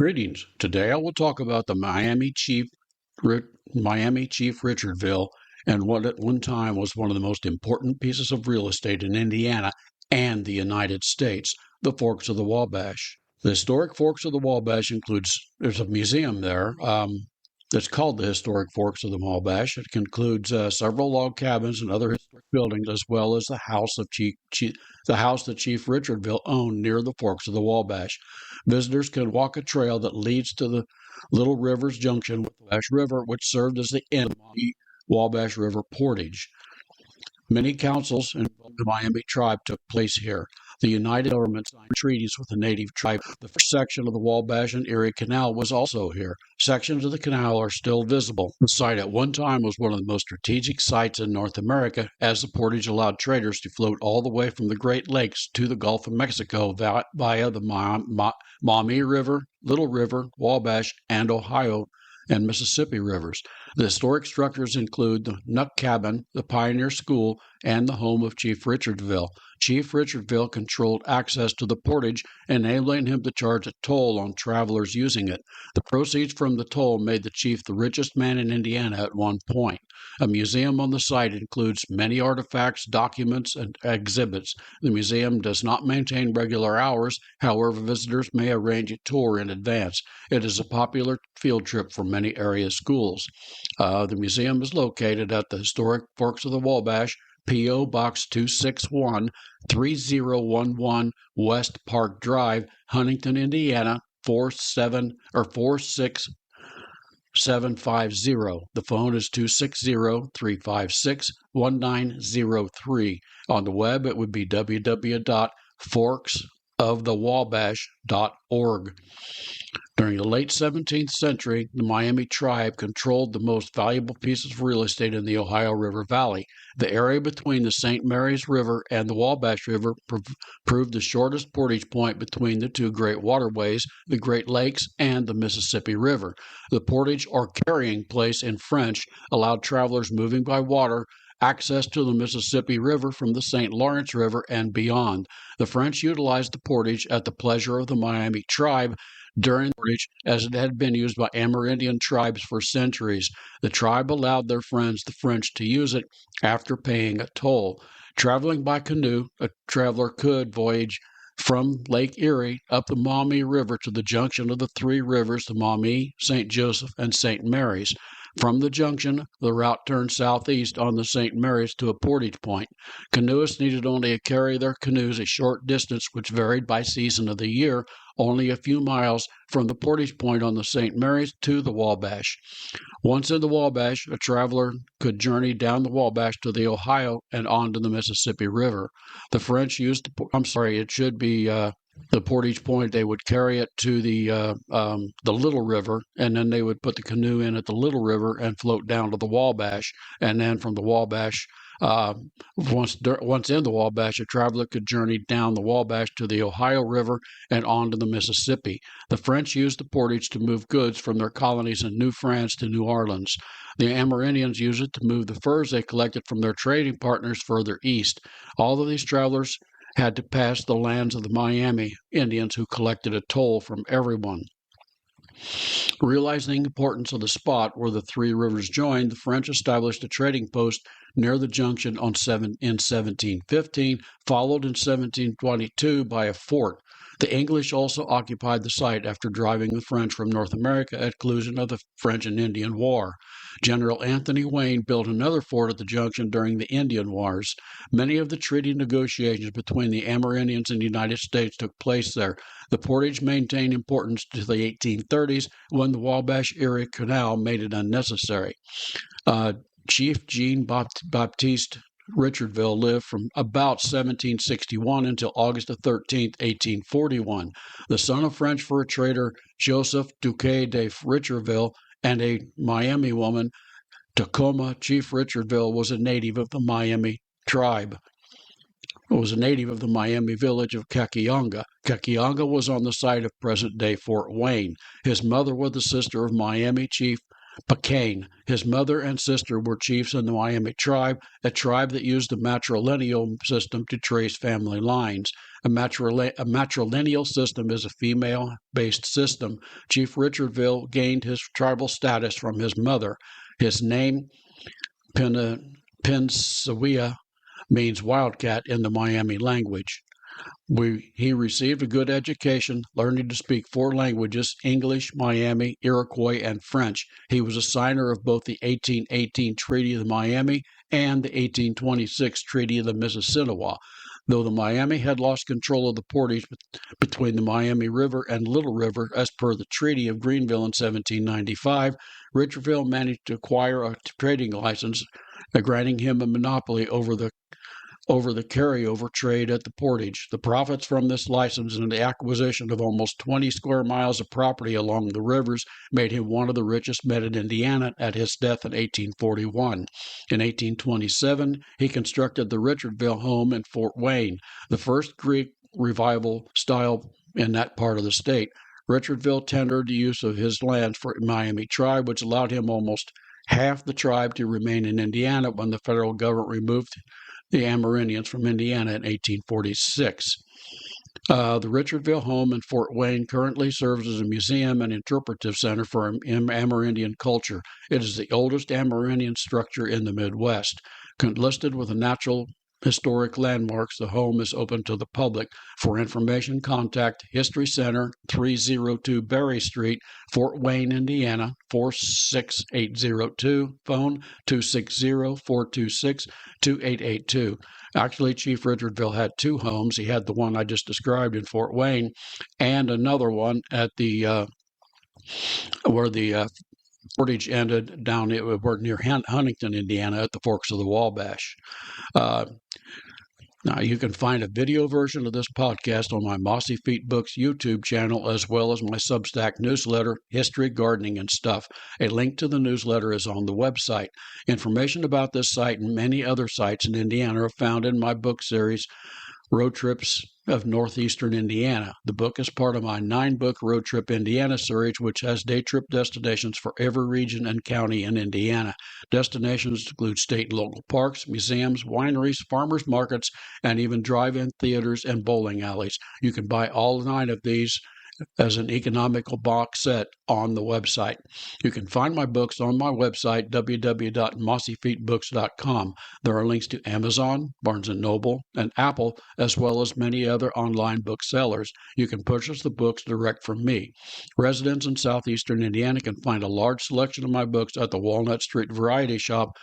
Greetings. Today I will talk about the Miami Chief Richardville and what at one time was one of the most important pieces of real estate in Indiana and the United States, the Forks of the Wabash. The historic Forks of the Wabash there's a museum there that's called the Historic Forks of the Wabash. It includes several log cabins and other historic buildings, as well as the house that Chief Richardville owned near the Forks of the Wabash. Visitors can walk a trail that leads to the Little Rivers Junction with the Wabash River, which served as the end of the Wabash River portage. Many councils involving the Miami tribe took place here. The United Government signed treaties with the native tribe. The first section of the Wabash and Erie Canal was also here. Sections of the canal are still visible. The site at one time was one of the most strategic sites in North America, as the portage allowed traders to float all the way from the Great Lakes to the Gulf of Mexico via the Maumee River, Little River, Wabash, and Ohio and Mississippi rivers. The historic structures include the Nook Cabin, the Pioneer School, and the home of Chief Richardville. Chief Richardville controlled access to the portage, enabling him to charge a toll on travelers using it. The proceeds from the toll made the chief the richest man in Indiana at one point. A museum on the site includes many artifacts, documents, and exhibits. The museum does not maintain regular hours. However, visitors may arrange a tour in advance. It is a popular field trip for many area schools. The museum is located at the historic Forks of the Wabash, P.O. Box 261, 3011 West Park Drive, Huntington, Indiana 46750. The phone is 260-356-1903. On the web, it would be www.forksofthewabash.org. During the late 17th century, the Miami tribe controlled the most valuable pieces of real estate in the Ohio River Valley. The area between the St. Mary's River and the Wabash River proved the shortest portage point between the two great waterways, the Great Lakes and the Mississippi River. The portage, or carrying place in French, allowed travelers moving by water access to the Mississippi River from the St. Lawrence River and beyond. The French utilized the portage at the pleasure of the Miami tribe during the portage, as it had been used by Amerindian tribes for centuries. The tribe allowed their friends, the French, to use it after paying a toll. Traveling by canoe, a traveler could voyage from Lake Erie up the Maumee River to the junction of the three rivers, the Maumee, St. Joseph, and St. Mary's. From the junction, the route turned southeast on the St. Mary's to a portage point. Canoeists needed only to carry their canoes a short distance, which varied by season of the year, only a few miles from the portage point on the St. Mary's to the Wabash. Once in the Wabash, a traveler could journey down the Wabash to the Ohio and on to the Mississippi River. The French used the portage point. They would carry it to the Little River, and then they would put the canoe in at the Little River and float down to the Wabash. And then from the Wabash, once in the Wabash, a traveler could journey down the Wabash to the Ohio River and on to the Mississippi. The French used the portage to move goods from their colonies in New France to New Orleans. The Amerindians used it to move the furs they collected from their trading partners further east. All of these travelers had to pass the lands of the Miami Indians, who collected a toll from everyone. Realizing the importance of the spot where the three rivers joined, the French established a trading post near the junction in 1715, followed in 1722 by a fort. The English also occupied the site after driving the French from North America at conclusion of the French and Indian War. General Anthony Wayne built another fort at the junction during the Indian Wars. Many of the treaty negotiations between the Amerindians and the United States took place there. The portage maintained importance to the 1830s, when the Wabash-Erie Canal made it unnecessary. Chief Jean Baptiste Richardville lived from about 1761 until August 13, 1841. The son of French fur trader Joseph Duquet de Richardville and a Miami woman, Tacoma, Chief Richardville was a native of the Miami tribe. It was a native of the Miami village of Cakionga. Cakionga was on the site of present-day Fort Wayne. His mother was the sister of Miami Chief Picayune. His mother and sister were chiefs in the Miami tribe, a tribe that used the matrilineal system to trace family lines. A matrilineal system is a female-based system. Chief Richardville gained his tribal status from his mother. His name, Pensawia, means wildcat in the Miami language. He received a good education, learning to speak 4 languages: English, Miami, Iroquois, and French. He was a signer of both the 1818 Treaty of the Miami and the 1826 Treaty of the Mississinewa. Though the Miami had lost control of the portage between the Miami River and Little River as per the Treaty of Greenville in 1795, Richardville managed to acquire a trading license, granting him a monopoly over the carryover trade at the portage. The profits from this license and the acquisition of almost 20 square miles of property along the rivers made him one of the richest men in Indiana at his death in 1841. In 1827, he constructed the Richardville home in Fort Wayne, the first Greek revival style in that part of the state. Richardville tendered the use of his lands for Miami tribe, which allowed him almost half the tribe to remain in Indiana when the federal government removed the Amerindians from Indiana in 1846. The Richardville home in Fort Wayne currently serves as a museum and interpretive center for Amerindian culture. It is the oldest Amerindian structure in the Midwest. Listed with the Natural Historic Landmarks, the home is open to the public. For information, contact History Center, 302 Berry Street, Fort Wayne, Indiana, 46802, phone 260-426-2882. Actually, Chief Richardville had 2 homes. He had the one I just described in Fort Wayne and another one at the where the portage ended down near Huntington, Indiana, at the Forks of the Wabash. Now, you can find a video version of this podcast on my Mossy Feet Books YouTube channel, as well as my Substack newsletter, History, Gardening, and Stuff. A link to the newsletter is on the website. Information about this site and many other sites in Indiana are found in my book series, Road Trips of Northeastern Indiana. The book is part of my 9-book Road Trip Indiana series, which has day trip destinations for every region and county in Indiana. Destinations include state and local parks, museums, wineries, farmers markets, and even drive-in theaters and bowling alleys. You can buy all 9 of these as an economical box set on the website. You can find my books on my website, www.mossyfeetbooks.com. There are links to Amazon, Barnes & Noble, and Apple, as well as many other online booksellers. You can purchase the books direct from me. Residents in southeastern Indiana can find a large selection of my books at the Walnut Street Variety Shop,